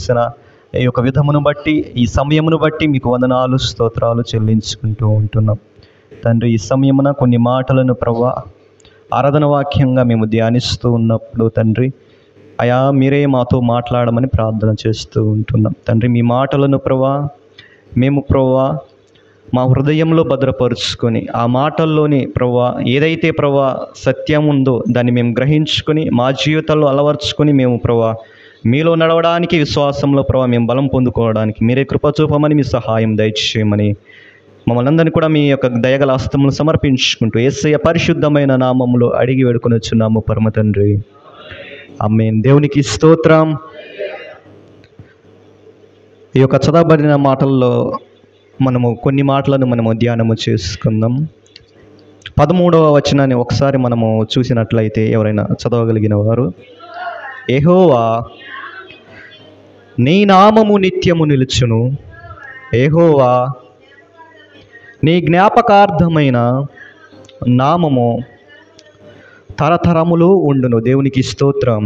చేసిన ఈ యొక్క విధమును బట్టి, ఈ సమయమును బట్టి మీకు వందనాలు స్తోత్రాలు చెల్లించుకుంటూ ఉంటున్నాం తండ్రి. ఈ సమయమున కొన్ని మాటలను ప్రభువా ఆరాధన వాక్యంగా మేము ధ్యానిస్తూ ఉన్నప్పుడు తండ్రి అయా మీరే మాతో మాట్లాడమని ప్రార్థన చేస్తూ ఉంటున్నాం తండ్రి. మీ మాటలను ప్రభువా మేము ప్రభువా మా హృదయంలో భద్రపరుచుకొని ఆ మాటల్లోని ప్రభువా ఏదైతే ప్రభువా సత్యం ఉందో దాన్ని మేము గ్రహించుకొని మా జీవితాల్లో అలవర్చుకొని మేము ప్రభువా మీలో నడవడానికి, విశ్వాసంలో ప్రభువా మేము బలం పొందుకోవడానికి మీరే కృప చూపమని, మీ సహాయం దయచేయమని మమ్మల్ని అందరినీ కూడా మీ యొక్క దయగల హస్తమును సమర్పించుకుంటూ యేసయ్య పరిశుద్ధమైన నామములో అడిగి వేడుకొని వచ్చున్నాము పరమ తండ్రి. ఆమేన్. దేవునికి స్తోత్రం. ఈ యొక్క చదవబడిన మాటల్లో మనము కొన్ని మాటలను మనము ధ్యానము చేసుకుందాం. 13వ వచనాన్ని ఒకసారి మనము చూసినట్లయితే ఎవరైనా చదవగలిగిన వారు, యెహోవా నీ నామము నిత్యము నిలుచును, యెహోవా నీ జ్ఞాపకార్థమైన నామము తరతరములు ఉండును. దేవునికి స్తోత్రం.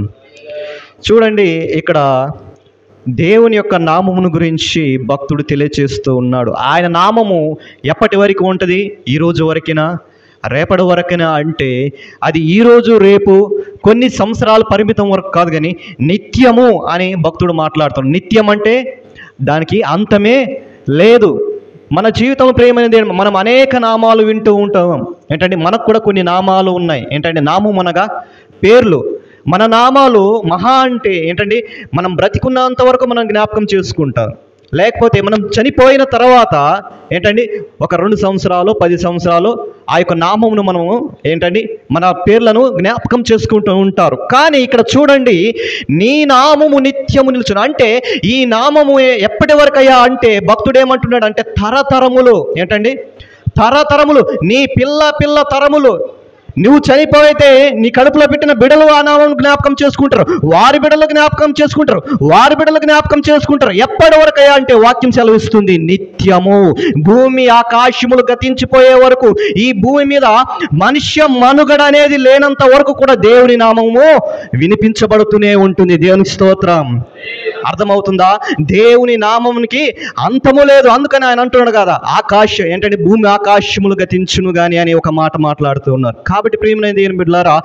చూడండి, ఇక్కడ దేవుని యొక్క నామమును గురించి భక్తుడు తెలియచేస్తూ ఉన్నాడు. ఆయన నామము ఎప్పటి వరకు ఉంటుంది? ఈరోజు వరకేనా, రేపటి వరకేనా అంటే అది ఈరోజు రేపు కొన్ని సంవత్సరాల పరిమితం వరకు కాదు, కానీ నిత్యము అని భక్తుడు మాట్లాడుతాడు. నిత్యం అంటే దానికి అంతమే లేదు. మన జీవితం ప్రేమైనది. మనం అనేక నామాలు వింటూ ఉంటాం. ఏంటంటే మనకు కూడా కొన్ని నామాలు ఉన్నాయి. ఏంటంటే నామం అనగా పేర్లు. మన నామాలు మహా అంటే ఏంటంటే మనం బ్రతికున్నంత వరకు మనం జ్ఞాపకం చేసుకుంటాం. లేకపోతే మనం చనిపోయిన తర్వాత ఏంటండి ఒక 2 సంవత్సరాలు 10 సంవత్సరాలు ఆ యొక్క నామమును మనము ఏంటండి మన పేర్లను జ్ఞాపకం చేసుకుంటూ ఉంటారు. కానీ ఇక్కడ చూడండి, నీ నామము నిత్యము నిలుచును అంటే ఈ నామము ఎప్పటి వరకు అయ్యా అంటే భక్తుడు ఏమంటున్నాడు అంటే తరతరములు. ఏంటండి తరతరములు, నీ పిల్ల తరములు. నువ్వు చనిపోయితే నీ కడుపులో పెట్టిన బిడ్డలు ఆ నామం జ్ఞాపకం చేసుకుంటారు, వారి బిడ్డలు జ్ఞాపకం చేసుకుంటారు, వారి బిడ్డలు జ్ఞాపకం చేసుకుంటారు. ఎప్పటి వరకు అయ్యా అంటే వాక్యం సెలవిస్తుంది నిత్యము. భూమి ఆకాశములు గతించిపోయే వరకు, ఈ భూమి మీద మనుష్య మనుగడ అనేది లేనంత వరకు కూడా దేవుని నామము వినిపించబడుతూనే ఉంటుంది. దేవుని స్తోత్రం. అర్థమవుతుందా? దేవుని నామమునికి అంతము లేదు. అందుకని ఆయన అంటున్నాడు కదా, ఏంటంటే భూమి ఆకాశములు గతించును గాని అని ఒక మాట మాట్లాడుతూ ఉన్నారు. కాబట్టి ప్రియమైన దేవుని బిడ్డలారా,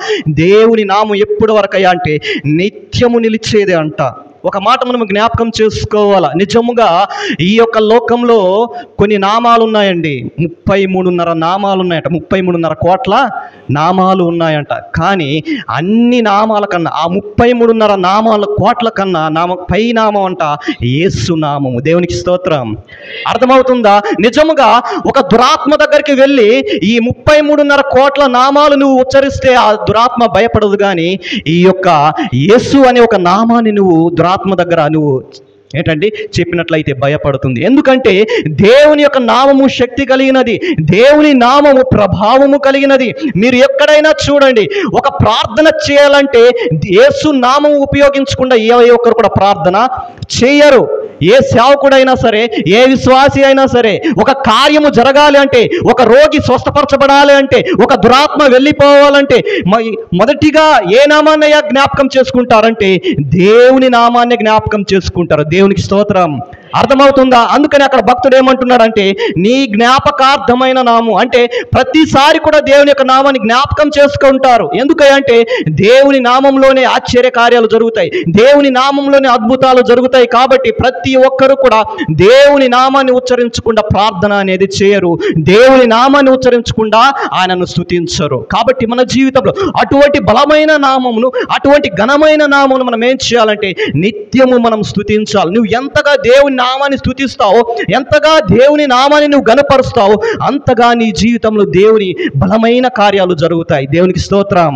దేవుని నామం ఎప్పుడు వరకయ్యా అంటే నిత్యము నిలిచేదే అంట. ఒక మాట మనం జ్ఞాపకం చేసుకోవాలా. నిజముగా ఈ యొక్క లోకంలో కొన్ని నామాలు ఉన్నాయండి. 33.5 నామాలు ఉన్నాయంట. 33.5 కోట్ల నామాలు ఉన్నాయంట. కానీ అన్ని నామాల కన్నా, ఆ 33.5 నామాల కోట్ల కన్నా పై నామం అంట యేసు నామము. దేవునికి స్తోత్రం. అర్థమవుతుందా? నిజముగా ఒక దురాత్మ దగ్గరికి వెళ్ళి ఈ 33.5 కోట్ల నామాలు నువ్వు ఉచ్చరిస్తే ఆ దురాత్మ భయపడదు. కానీ ఈ యొక్క యేసు అనే ఒక నామాన్ని నువ్వు ఆత్మ దగ్గర నువ్వు ఏంటంటే చెప్పినట్లయితే భయపడుతుంది. ఎందుకంటే దేవుని యొక్క నామము శక్తి కలిగినది, దేవుని నామము ప్రభావము కలిగినది. మీరు ఎక్కడైనా చూడండి, ఒక ప్రార్థన చేయాలంటే యేసు నామము ఉపయోగించకుండా ఏ ఒక్కరు కూడా ప్రార్థన చేయరు. ఏ సేవకుడైనా సరే, ఏ విశ్వాసి అయినా సరే, ఒక కార్యము జరగాలి అంటే, ఒక రోగి స్వస్థపరచబడాలి అంటే, ఒక దురాత్మ వెళ్ళిపోవాలంటే మొదటిగా ఏ నామాన్నయ్యా జ్ఞాపకం చేసుకుంటారంటే దేవుని నామాన్ని జ్ఞాపకం చేసుకుంటారు. దేవునికి స్తోత్రం. అర్థమవుతుందా? అందుకని అక్కడ భక్తుడు ఏమంటున్నాడంటే నీ జ్ఞాపకార్థమైన నామం అంటే ప్రతిసారి కూడా దేవుని యొక్క నామాన్ని జ్ఞాపకం చేసుకుంటారు. ఎందుకంటే దేవుని నామంలోనే ఆశ్చర్య కార్యాలు జరుగుతాయి, దేవుని నామంలోనే అద్భుతాలు జరుగుతాయి. కాబట్టి ప్రతి ఒక్కరు కూడా దేవుని నామాన్ని ఉచ్చరించకుండా ప్రార్థన అనేది చేయరు, దేవుని నామాన్ని ఉచ్చరించకుండా ఆయనను స్తుతించరు. కాబట్టి మన జీవితంలో అటువంటి బలమైన నామమును, అటువంటి ఘనమైన నామమును మనం ఏం చేయాలంటే నిత్యము మనం స్తుతించాలి. నువ్వు ఎంతగా దేవుని నామాన్ని స్తుతిస్తావో, ఎంతగా దేవుని నామాన్ని నువ్వు గణపరుస్తావో, అంతగా నీ జీవితంలో దేవుని బలమైన కార్యాలు జరుగుతాయి. దేవునికి స్తోత్రం.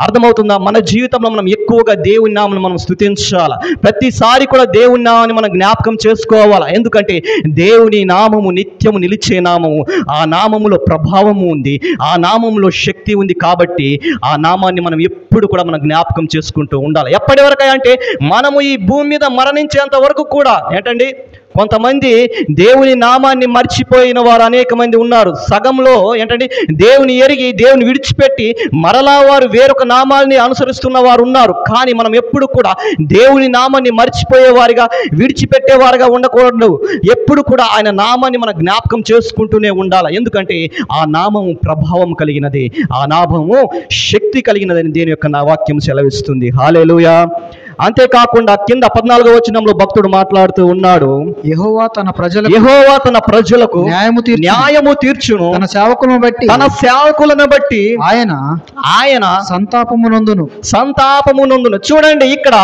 అర్థమవుతుందా? మన జీవితంలో మనం ఎక్కువగా దేవుని నామాన్ని మనం స్తుతించాలి. ప్రతిసారి కూడా దేవుని నామాన్ని మనం జ్ఞాపకం చేసుకోవాలి. ఎందుకంటే దేవుని నామము నిత్యము నిలిచే నామము. ఆ నామములో ప్రభావము ఉంది, ఆ నామములో శక్తి ఉంది. కాబట్టి ఆ నామాన్ని మనం ఎప్పుడు కూడా మనం జ్ఞాపకం చేసుకుంటూ ఉండాలి. ఎప్పటి వరకు అంటే మనము ఈ భూమి మీద మరణించేంత వరకు కూడా ఏంటండి కొంతమంది దేవుని నామాన్ని మర్చిపోయిన వారు అనేక మంది ఉన్నారు. సగంలో ఏంటంటే దేవుని ఎరిగి దేవుని విడిచిపెట్టి మరలా వారు వేరొక నామాన్ని అనుసరిస్తున్న వారు ఉన్నారు. కానీ మనం ఎప్పుడు కూడా దేవుని నామాన్ని మర్చిపోయేవారిగా విడిచిపెట్టేవారుగా ఉండకూడదు. ఎప్పుడు కూడా ఆయన నామాన్ని మన జ్ఞాపకం చేసుకుంటూనే ఉండాలి. ఎందుకంటే ఆ నామము ప్రభావం కలిగినది, ఆ నామము శక్తి కలిగినదని దేని యొక్క నా వాక్యం సెలవిస్తుంది. హల్లెలూయా. అంతేకాకుండా కింద 14వ వచనంలో భక్తుడు మాట్లాడుతూ ఉన్నాడు, యెహోవా తన ప్రజలకు న్యాయము తీర్చును, తన సేవకులను బట్టి ఆయన సంతాపము నొందును. చూడండి, ఇక్కడ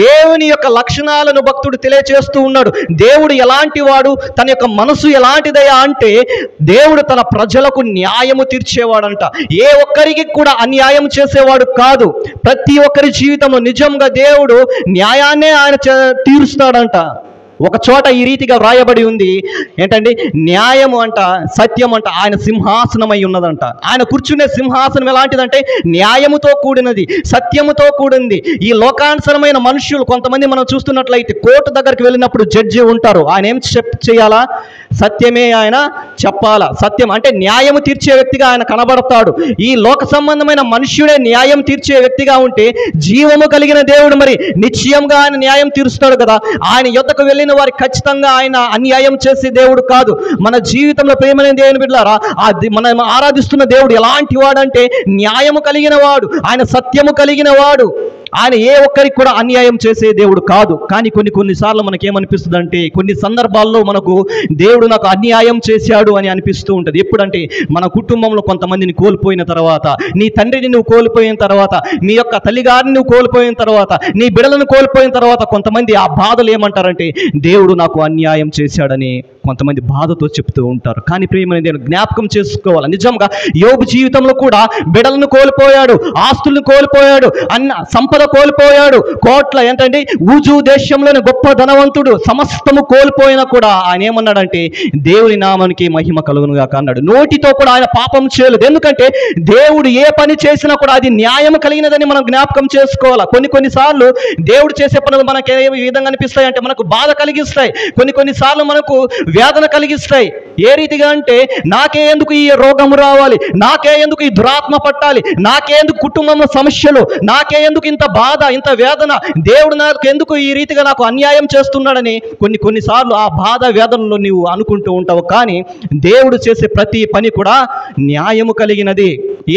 దేవుని యొక్క లక్షణాలను భక్తుడు తెలియచేస్తూ ఉన్నాడు. దేవుడు ఎలాంటి వాడు, తన యొక్క మనసు ఎలాంటిదయా అంటే దేవుడు తన ప్రజలకు న్యాయము తీర్చేవాడంట. ఏ ఒక్కరికి కూడా అన్యాయం చేసేవాడు కాదు. ప్రతి ఒక్కరి జీవితంలో నిజంగా దేవుడు న్యాయాన్నే ఆయన తీరుస్తాడంట. ఒక చోట ఈ రీతిగా వ్రాయబడి ఉంది ఏంటండి, న్యాయము అంట, సత్యం అంట ఆయన సింహాసనమై ఉన్నదంట. ఆయన కూర్చునే సింహాసనం ఎలాంటిదంటే న్యాయముతో కూడినది, సత్యముతో కూడింది. ఈ లోకానుసరమైన మనుషులు కొంతమంది మనం చూస్తున్నట్లయితే కోర్టు దగ్గరికి వెళ్ళినప్పుడు జడ్జి ఉంటారు. ఆయన ఏం చేయాలా? సత్యమే ఆయన చెప్పాలా. సత్యం అంటే న్యాయము తీర్చే వ్యక్తిగా ఆయన కనబడతాడు. ఈ లోక సంబంధమైన మనుష్యుడే న్యాయం తీర్చే వ్యక్తిగా ఉంటే జీవము కలిగిన దేవుడు మరి నిశ్చయంగా ఆయన న్యాయం తీరుస్తాడు కదా. ఆయన యొద్దకు వెళ్ళిన వారికి ఖచ్చితంగా ఆయన అన్యాయం చేసే దేవుడు కాదు. మన జీవితంలో ప్రేమైన దేవుని బిడ్డలారా, మనం ఆరాధిస్తున్న దేవుడు ఎలాంటి వాడంటే న్యాయము కలిగిన వాడు, ఆయన సత్యము కలిగిన వాడు. ఆయన ఏ ఒక్కరికి కూడా అన్యాయం చేసే దేవుడు కాదు. కానీ కొన్నిసార్లు మనకేమనిపిస్తుంది అంటే, కొన్ని సందర్భాల్లో మనకు దేవుడు నాకు అన్యాయం చేశాడు అని అనిపిస్తూ ఉంటుంది. ఎప్పుడంటే మన కుటుంబంలో కొంతమందిని కోల్పోయిన తర్వాత, నీ తండ్రిని నువ్వు కోల్పోయిన తర్వాత, నీ యొక్క తల్లిగారిని నువ్వు కోల్పోయిన తర్వాత, నీ బిడ్డలను కోల్పోయిన తర్వాత కొంతమంది ఆ బాధలు ఏమంటారంటే దేవుడు నాకు అన్యాయం చేశాడని కొంతమంది బాధతో చెప్తూ ఉంటారు. కానీ ప్రియమైన దేవుని జ్ఞాపకం చేసుకోవాలి, నిజంగా యోబు జీవితంలో కూడా బిడ్డలను కోల్పోయాడు, ఆస్తులను కోల్పోయాడు, సంపద కోల్పోయాడు, కోట్ల ఏంటంటే ఊజు దేశంలోని గొప్ప ధనవంతుడు, సమస్తము కోల్పోయినా కూడా ఆయన ఏమన్నాడంటే దేవుని నామానికి మహిమ కలుగునుగాక అన్నాడు. నోటితో కూడా ఆయన పాపం చేయలేదు. ఎందుకంటే దేవుడు ఏ పని చేసినా కూడా అది న్యాయం కలిగినదని మనం జ్ఞాపకం చేసుకోవాలి. కొన్నిసార్లు దేవుడు చేసే పనులు మనకి ఏ విధంగా అనిపిస్తాయి అంటే మనకు బాధ కలిగిస్తాయి, కొన్నిసార్లు మనకు వేదన కలిగిస్తాయి. ఏ రీతిగా అంటే నాకే ఎందుకు ఈ రోగము రావాలి, నాకే ఎందుకు ఈ దురాత్మ పట్టాలి, నాకే ఎందుకు కుటుంబంలో సమస్యలు, నాకే ఎందుకు ఇంత బాధ, ఇంత వేదన, దేవుడు నాకు ఎందుకు ఈ రీతిగా నాకు అన్యాయం చేస్తున్నాడని కొన్నిసార్లు ఆ బాధ వేదనలో నీవు అనుకుంటూ ఉంటావు. కానీ దేవుడు చేసే ప్రతి పని కూడా న్యాయము కలిగినది.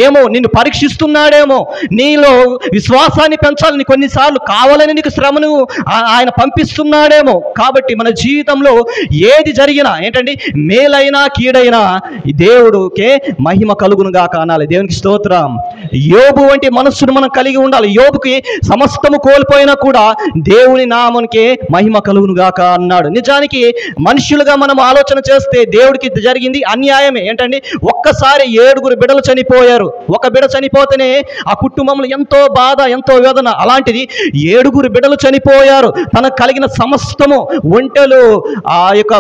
ఏమో నిన్ను పరీక్షిస్తున్నాడేమో, నీలో విశ్వాసాన్ని పెంచాలని కొన్నిసార్లు కావాలని నీకు శ్రమను ఆయన పంపిస్తున్నాడేమో. కాబట్టి మన జీవితంలో ఏది జరిగినా ఏంటండి, మేలైనా కీడైనా దేవుడికే మహిమ కలుగునుగా కానాలి. దేవునికి స్తోత్రం. యోబు వంటి మనస్సును మనం కలిగి ఉండాలి. యోబుకి సమస్తము కోల్పోయినా కూడా దేవుని నామానికే మహిమ కలుగునుగాక అన్నాడు. నిజానికి మనుషులుగా మనం ఆలోచన చేస్తే దేవుడికి జరిగింది అన్యాయమే. ఏంటండి, ఒక్కసారి 7 బిడ్డలు చనిపోయారు. ఒక బిడ్డ చనిపోతేనే ఆ కుటుంబంలో ఎంతో బాధ, ఎంతో వేదన. అలాంటిది 7 బిడ్డలు చనిపోయారు. తనకు కలిగిన సమస్తము, ఒంటెలు, ఆ యొక్క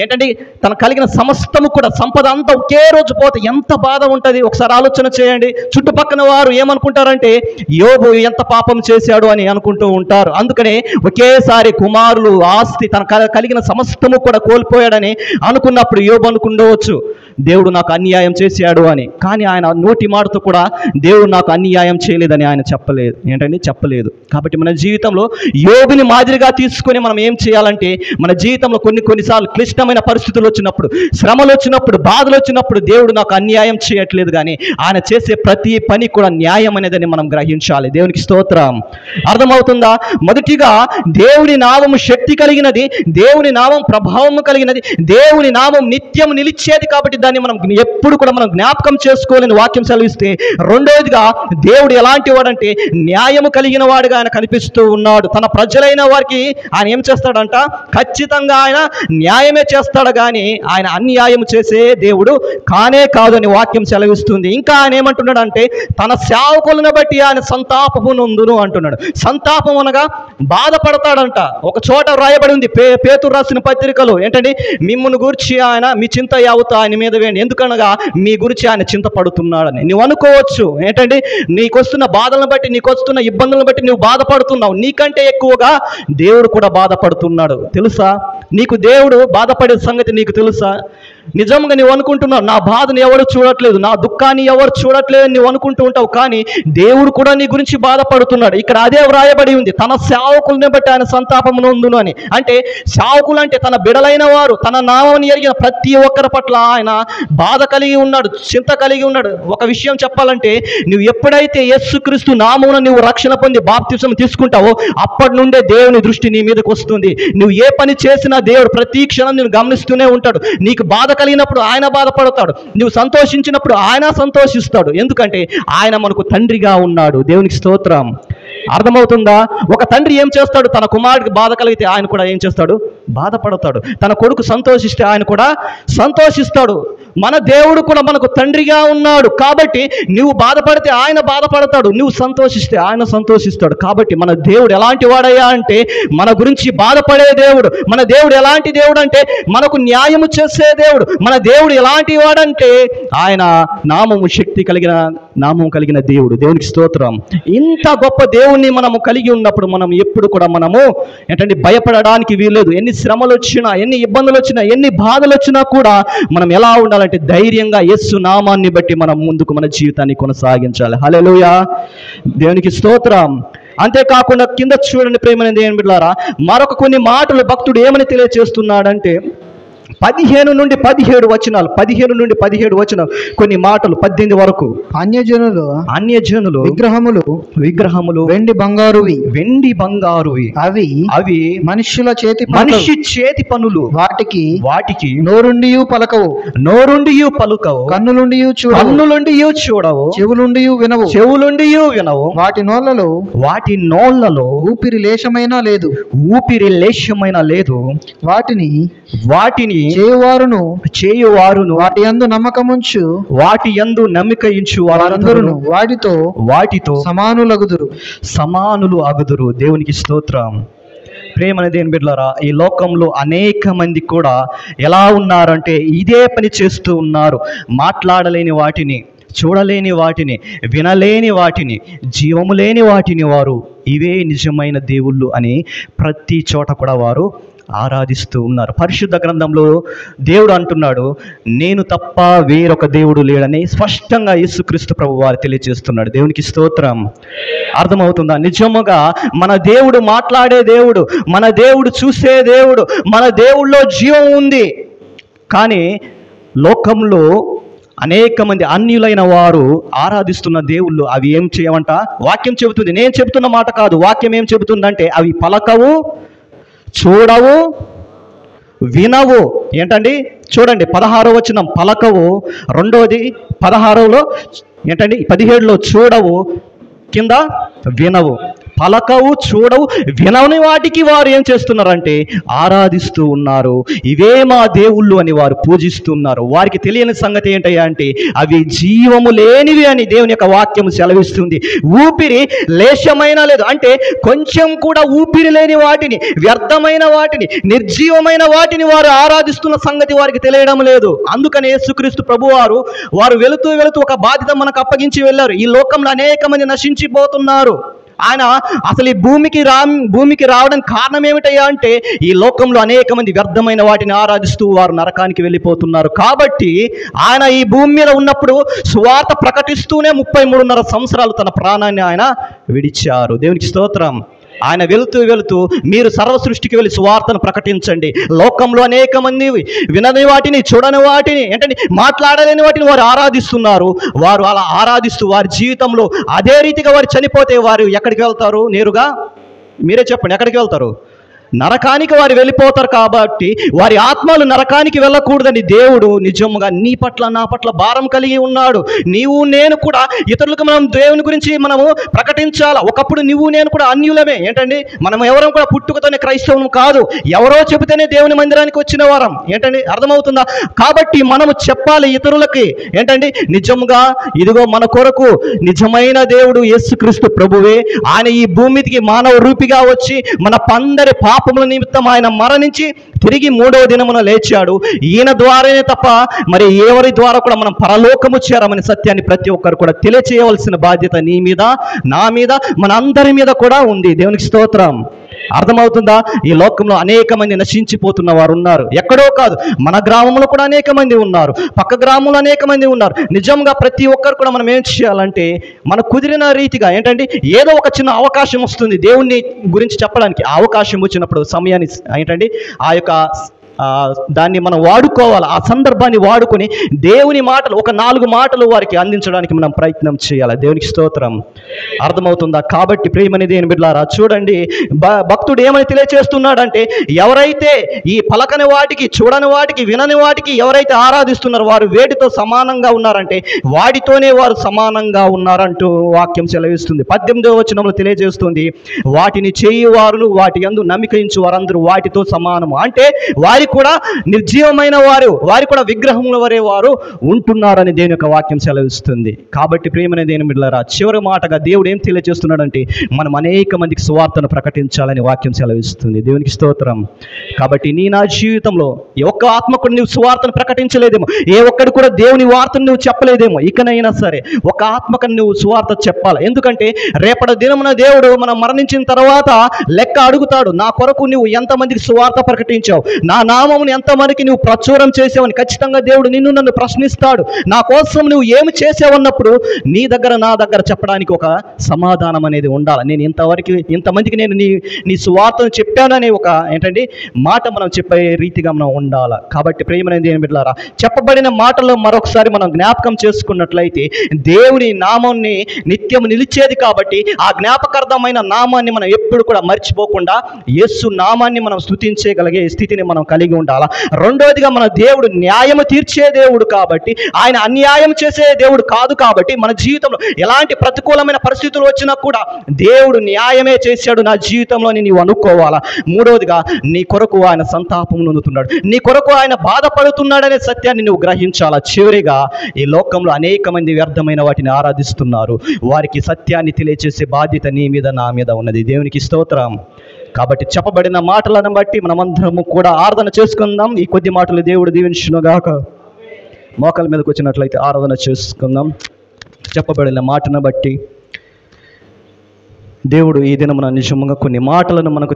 ఏంటంటే తనకు కలిగిన సమస్తము కూడా సంపద అంతా ఒకే రోజు పోతే ఎంత బాధ ఉంటుంది ఒకసారి ఆలోచన చేయండి. చుట్టుపక్కల వారు ఏమనుకుంటారంటే యోబు ఎంత పాపం చేశాడు అని అనుకుంటూ ఉంటారు. అందుకనే ఒకేసారి కుమారులు, ఆస్తి, తన కలిగిన సమస్తము కూడా కోల్పోయాడని అనుకున్నప్పుడు యోబు అనుకుండవచ్చు దేవుడు నాకు అన్యాయం చేశాడు అని. కానీ ఆయన నోటి మాటతో కూడా దేవుడు నాకు అన్యాయం చేయలేదని ఆయన చెప్పలేదు. కాబట్టి మన జీవితంలో యోబుని మాదిరిగా తీసుకొని మనం ఏం చేయాలంటే, మన జీవితంలో కొన్నిసార్లు క్లిష్టమైన పరిస్థితులు వచ్చినప్పుడు, శ్రమలు వచ్చినప్పుడు, బాధలు వచ్చినప్పుడు దేవుడు నాకు అన్యాయం చేయట్లేదు, కానీ ఆయన చేసే ప్రతి పని కూడా న్యాయం అనేదని మనం గ్రహించాలి. దేవునికి స్తోత్రం. అర్థమవుతుందా? మొదటిగా దేవుని నామము శక్తి కలిగినది, దేవుని నామం ప్రభావం కలిగినది, దేవుని నామం నిత్యం నిలిచేది. కాబట్టి దాన్ని మనం ఎప్పుడు కూడా మనం జ్ఞాపకం చేసుకోవాలని వాక్యం సెలవిస్తే, రెండోదిగా దేవుడు ఎలాంటి వాడంటే న్యాయము కలిగిన వాడుగా ఆయన కనిపిస్తూ ఉన్నాడు. తన ప్రజలైన వారికి ఆయన ఏం చేస్తాడంట, ఖచ్చితంగా ఆయన న్యాయమే చేస్తాడు, కానీ ఆయన అన్యాయం చేసే దేవుడు కానే కాదు అని వాక్యం సెలవిస్తుంది. ఇంకా ఆయన ఏమంటున్నాడు అంటే, తన సేవకులను బట్టి ఆయన సంతాపము నొందును అంటున్నాడు. సంతాపం అనగా బాధపడతాడంట. ఒక చోట రాయబడి ఉంది పేతురు రాసిన పత్రికలో, ఏంటండి, మిమ్మును గురించి ఆయన మీ చింత యావత్తు ఆయన మీద వేయండి, ఎందుకనగా మీ గురించి ఆయన చింత పడుతున్నాడని. నువ్వు అనుకోవచ్చు ఏంటండి, నీకు వస్తున్న బాధలను బట్టి, నీకు వస్తున్న ఇబ్బందులను బట్టి నువ్వు బాధపడుతున్నావు. నీకంటే ఎక్కువగా దేవుడు కూడా బాధపడుతున్నాడు తెలుసా. నీకు దేవుడు బాధపడే సంగతి నీకు తెలుసా? నిజంగా నువ్వు అనుకుంటున్నావు నా బాధను ఎవరు చూడట్లేదు, నా దుఃఖాన్ని ఎవరు చూడట్లేదు అని నువ్వు అనుకుంటూ ఉంటావు. కానీ దేవుడు కూడా నీ గురించి బాధపడుతున్నాడు. ఇక్కడ అదే వ్రాయబడి ఉంది, తన సేవకుల్ని బట్టి ఆయన సంతాపం నొందును అని. అంటే సేవకులు అంటే తన బిడలైన వారు, తన నామముని ఎరిగిన ప్రతి ఒక్కరి పట్ల ఆయన బాధ కలిగి ఉన్నాడు, చింత కలిగి ఉన్నాడు. ఒక విషయం చెప్పాలంటే, నువ్వు ఎప్పుడైతే యేసుక్రీస్తు నామమున నువ్వు రక్షణ పొంది బాప్తిసం తీసుకుంటావో అప్పటి నుండే దేవుని దృష్టి నీ మీదకి వస్తుంది. నువ్వు ఏ పని చేసినా దేవుడు ప్రతి క్షణం నేను గమనిస్తూనే ఉంటాడు. నీకు బాధ కలిగినప్పుడు ఆయన బాధపడతాడు, నువ్వు సంతోషించినప్పుడు ఆయన సంతోషిస్తాడు. ఎందుకంటే ఆయన మనకు తండ్రిగా ఉన్నాడు. దేవునికి స్తోత్రం. అర్థమవుతుందా? ఒక తండ్రి ఏం చేస్తాడు? తన కుమారుడికి బాధ కలిగితే ఆయన కూడా ఏం చేస్తాడు? బాధపడతాడు. తన కొడుకు సంతోషిస్తే ఆయన కూడా సంతోషిస్తాడు. మన దేవుడు కూడా మనకు తండ్రిగా ఉన్నాడు. కాబట్టి నువ్వు బాధపడితే ఆయన బాధపడతాడు, నువ్వు సంతోషిస్తే ఆయన సంతోషిస్తాడు. కాబట్టి మన దేవుడు ఎలాంటి వాడయ్యా అంటే మన గురించి బాధపడే దేవుడు. మన దేవుడు ఎలాంటి దేవుడు అంటే మనకు న్యాయము చేసే దేవుడు. మన దేవుడు ఎలాంటి వాడంటే ఆయన నామము శక్తి కలిగిన నామం కలిగిన దేవుడు. దేవునికి స్తోత్రం. ఇంత గొప్ప దేవుణ్ణి మనము కలిగి ఉన్నప్పుడు మనం ఎప్పుడు కూడా మనము ఏంటంటే భయపడడానికి వీల్లేదు. ఎన్ని శ్రమలు వచ్చినా, ఎన్ని ఇబ్బందులు వచ్చినా, ఎన్ని బాధలు వచ్చినా కూడా మనం ఎలా ఉండాలంటే ధైర్యంగా యేసు నామాన్ని బట్టి మనం ముందుకు మన జీవితాన్ని కొనసాగించాలి. హల్లెలూయా, దేవునికి స్తోత్రం. అంతేకాకుండా కింద చూడండి ప్రేమైన దేవుని బిడ్డలారా, మరొక కొన్ని మాటలు భక్తుడు ఏమని తెలియజేస్తున్నాడంటే 15 నుండి 17 వచనాలు, 15 నుండి 17 వచనాలు, కొన్ని మాటలు 18 వరకు. అన్యజనులు విగ్రహములు వెండి బంగారువి అవి మనిషి చేతి పనులు, వాటికి నోరుండియు పలుకవు, కన్నులుండియు చూడవు, చెవులుండియు వినవు, వాటి నోళ్లలో ఊపిరి లేశమైనా లేదు, వాటిని చేయువారును వాటి యందు నమ్మక ఇంచు వారందరూ వాటితో సమానులు అగుదురు. దేవునికి స్తోత్రం. ప్రేమ దేవుని బిడ్డలారా, ఈ లోకంలో అనేక మంది కూడా ఎలా ఉన్నారంటే ఇదే పని చేస్తూ ఉన్నారు. మాట్లాడలేని వాటిని, చూడలేని వాటిని, వినలేని వాటిని, జీవము లేని వాటిని వారు ఇవే నిజమైన దేవుళ్ళు అని ప్రతి చోట కూడా వారు ఆరాధిస్తూ ఉన్నారు. పరిశుద్ధ గ్రంథంలో దేవుడు అంటున్నాడు, నేను తప్ప వేరొక దేవుడు లేడని స్పష్టంగా యేసుక్రీస్తు ప్రభు వారు తెలియజేస్తున్నాడు. దేవునికి స్తోత్రం. అర్థమవుతుందా? నిజముగా మన దేవుడు మాట్లాడే దేవుడు, మన దేవుడు చూసే దేవుడు, మన దేవుళ్ళో జీవం ఉంది. కానీ లోకంలో అనేక మంది అన్యులైన వారు ఆరాధిస్తున్న దేవుళ్ళు అవి ఏం చేయమంట? వాక్యం చెబుతుంది, నేను చెబుతున్న మాట కాదు. వాక్యం ఏం చెబుతుందంటే అవి పలకవు, చూడవు, వినవు. ఏంటండి? చూడండి 16వ వచనం పలకవు, రెండోది 16లో ఏంటండి, 17లో చూడవు, కింద వినవు. పలకవు, చూడవు, వినని వాటికి వారు ఏం చేస్తున్నారంటే ఆరాధిస్తూ ఉన్నారు. ఇవే మా దేవుళ్ళు అని వారు పూజిస్తున్నారు. వారికి తెలియని సంగతి ఏంటయ్యా అంటే అవి జీవము లేనివి అని దేవుని యొక్క వాక్యం సెలవిస్తుంది. ఊపిరి లేశమైనా లేదు, అంటే కొంచెం కూడా ఊపిరి లేని వాటిని, వ్యర్థమైన వాటిని, నిర్జీవమైన వాటిని వారు ఆరాధిస్తున్న సంగతి వారికి తెలియడం లేదు. అందుకని యేసుక్రీస్తు ప్రభు వారు వెళుతూ ఒక బాధ్యత మనకు అప్పగించి వెళ్ళారు. ఈ లోకంలో అనేక మంది నశించిపోతున్నారు. ఆయన అసలు ఈ భూమికి రావడానికి కారణం ఏమిటయ్యా అంటే ఈ లోకంలో అనేక మంది వ్యర్థమైన వాటిని ఆరాధిస్తూ వారు నరకానికి వెళ్ళిపోతున్నారు. కాబట్టి ఆయన ఈ భూమి మీద ఉన్నప్పుడు సువార్త ప్రకటిస్తూనే 33.5 సంవత్సరాలు తన ప్రాణాన్ని ఆయన విడిచారు. దేవునికి స్తోత్రం. ఆయన వెళుతూ మీరు సర్వ సృష్టికి వెళ్ళి సువార్తను ప్రకటించండి. లోకంలో అనేక మంది వినని వాటిని, చూడని వాటిని, ఏంటంటే మాట్లాడలేని వాటిని వారు ఆరాధిస్తున్నారు. వారు అలా ఆరాధిస్తూ వారి జీవితంలో అదే రీతిగా వారు చనిపోతే వారు ఎక్కడికి వెళ్తారు? నేరుగా మీరే చెప్పండి, ఎక్కడికి వెళ్తారు? నరకానికి వారు వెళ్ళిపోతారు. కాబట్టి వారి ఆత్మలు నరకానికి వెళ్ళకూడదని దేవుడు నిజంగా నీ పట్ల నా పట్ల భారం కలిగి ఉన్నాడు. నీవు నేను కూడా ఇతరులకు మనం దేవుని గురించి మనము ప్రకటించాలి. ఒకప్పుడు నువ్వు నేను కూడా అన్యులమే. ఏంటండి, మనం ఎవరం కూడా పుట్టుకతోనే క్రైస్తవం కాదు, ఎవరో చెబితేనే దేవుని మందిరానికి వచ్చిన వారం. ఏంటండి, అర్థమవుతుందా? కాబట్టి మనము చెప్పాలి ఇతరులకి. ఏంటండి, నిజంగా ఇదిగో మన కొరకు నిజమైన దేవుడు యేసుక్రీస్తు ప్రభువే. ఆయన ఈ భూమికి మానవ రూపిగా వచ్చి మన పందరి పాపముల నిమిత్తం ఆయన మరణించి తిరిగి 3వ దినమున లేచాడు. ఈయన ద్వారానే తప్ప మరి ఎవరి ద్వారా కూడా మనం పరలోకము చేరమని సత్యాన్ని ప్రతి ఒక్కరు కూడా తెలియచేయవలసిన బాధ్యత నీ మీద, నా మీద, మన అందరి మీద కూడా ఉంది. దేవునికి స్తోత్రం. అర్థమవుతుందా? ఈ లోకంలో అనేక మంది నశించిపోతున్న వారు ఉన్నారు. ఎక్కడో కాదు, మన గ్రామంలో కూడా అనేక మంది ఉన్నారు, పక్క గ్రామంలో అనేక మంది ఉన్నారు. నిజంగా ప్రతి ఒక్కరు కూడా మనం ఏం చేయాలంటే మనకు కుదిరిన రీతిగా ఏంటంటే ఏదో ఒక చిన్న అవకాశం వస్తుంది దేవుణ్ణి గురించి చెప్పడానికి. ఆ అవకాశం వచ్చినప్పుడు సమయాన్ని ఏంటంటే ఆ యొక్క దాన్ని మనం వాడుకోవాలి. ఆ సందర్భాన్ని వాడుకొని దేవుని మాటలు, ఒక 4 మాటలు వారికి అందించడానికి మనం ప్రయత్నం చేయాలి. దేవునికి స్తోత్రం. అర్థమవుతుందా? కాబట్టి ప్రియమైన దేవుని బిడ్డలారా, చూడండి భక్తుడు ఏమని తెలియచేస్తున్నాడంటే, ఎవరైతే ఈ పలకని వాటికి, చూడని వాటికి, వినని వాటికి ఎవరైతే ఆరాధిస్తున్నారో వారు వేటితో సమానంగా ఉన్నారంటే వాటితోనే వారు సమానంగా ఉన్నారంటూ వాక్యం సెలవిస్తుంది. 18వ వచనంలో తెలియజేస్తుంది, వాటిని చేయువారును వాటి యందు నమ్మకించు వారందరూ వాటితో సమానము. అంటే వారి కూడా నిర్జీవమైన వారు కూడా విగ్రహముల వరే వారు ఉంటున్నారని దేవుని యొక్క వాక్యం సెలవిస్తుంది. కాబట్టి ప్రియమైన దేవుని బిడ్డలారా, చివరి మాటగా దేవుడు ఏం తెలియజేస్తున్నాడంటే మనం అనేక మందికి సువార్తను ప్రకటించాలని వాక్యం సెలవిస్తుంది. దేవునికి స్తోత్రం. కాబట్టి నా జీవితంలో ఏ ఒక్క ఆత్మకుడు నువ్వు సువార్తను ప్రకటించలేదేమో, ఏ ఒక్కడు కూడా దేవుని వార్తను నువ్వు చెప్పలేదేమో, ఇకనైనా సరే ఒక ఆత్మకు నువ్వు సువార్త చెప్పాలి. ఎందుకంటే రేపటి దినమున దేవుడు మనం మరణించిన తర్వాత లెక్క అడుగుతాడు. నా కొరకు నువ్వు ఎంతమందికి సువార్త ప్రకటించావు, నా నామమును ఎంతమందికి నువ్వు ప్రచురం చేసావని ఖచ్చితంగా దేవుడు నన్ను ప్రశ్నిస్తాడు. నా కోసం నువ్వు ఏమి చేసావన్నప్పుడు నీ దగ్గర నా దగ్గర చెప్పడానికి ఒక సమాధానం అనేది ఉండాలి. నేను ఇంతమందికి నేను నీ సువార్తను చెప్పాననే ఒక ఏంటంటే మాట మనం చెప్పే రీతిగా మనం ఉండాలి. కాబట్టి ప్రియమైన దేవుని బిడ్డలారా, చెప్పబడిన మాటల్లో మరొకసారి మనం జ్ఞాపకం చేసుకున్నట్లయితే దేవుని నామాన్ని నిత్యం నిలిచేది. కాబట్టి ఆ జ్ఞాపకార్థమైన నామాన్ని మనం ఎప్పుడు కూడా మర్చిపోకుండా యేసు నామాన్ని మనం స్తుతించగలిగే స్థితిని మనం కలిగి ఉండాలా. రెండోదిగా మన దేవుడు న్యాయము తీర్చే దేవుడు కాబట్టి, ఆయన అన్యాయం చేసే దేవుడు కాదు. కాబట్టి మన జీవితంలో ఎలాంటి ప్రతికూలమైన పరిస్థితులు వచ్చినా కూడా దేవుడు న్యాయమే చేశాడు నా జీవితంలో నీవు అనుకోవాలా. మూడవదిగా నీ కొరకు ఆయన సంతాపం నొందుతున్నాడు, నీ కొరకు ఆయన బాధపడుతున్నాడనే సత్యాన్ని నువ్వు గ్రహించాలా. చివరిగా ఈ లోకంలో అనేక మంది వ్యర్థమైన వాటిని ఆరాధిస్తున్నారు. వారికి సత్యాన్ని తెలియజేసే బాధ్యత నీ మీద నా మీద ఉన్నది. దేవునికి స్తోత్రం. కాబట్టి చెప్పబడిన మాటలను బట్టి మనమందరము కూడా ఆరాధన చేసుకుందాం. ఈ కొద్ది మాటలు దేవుడు దీవించునుగాక. మోకాల మీదకి వచ్చినట్లయితే ఆరాధన చేసుకుందాం. చెప్పబడిన మాటను బట్టి దేవుడు ఈ దినమున నిజంగా కొన్ని మాటలను మనకు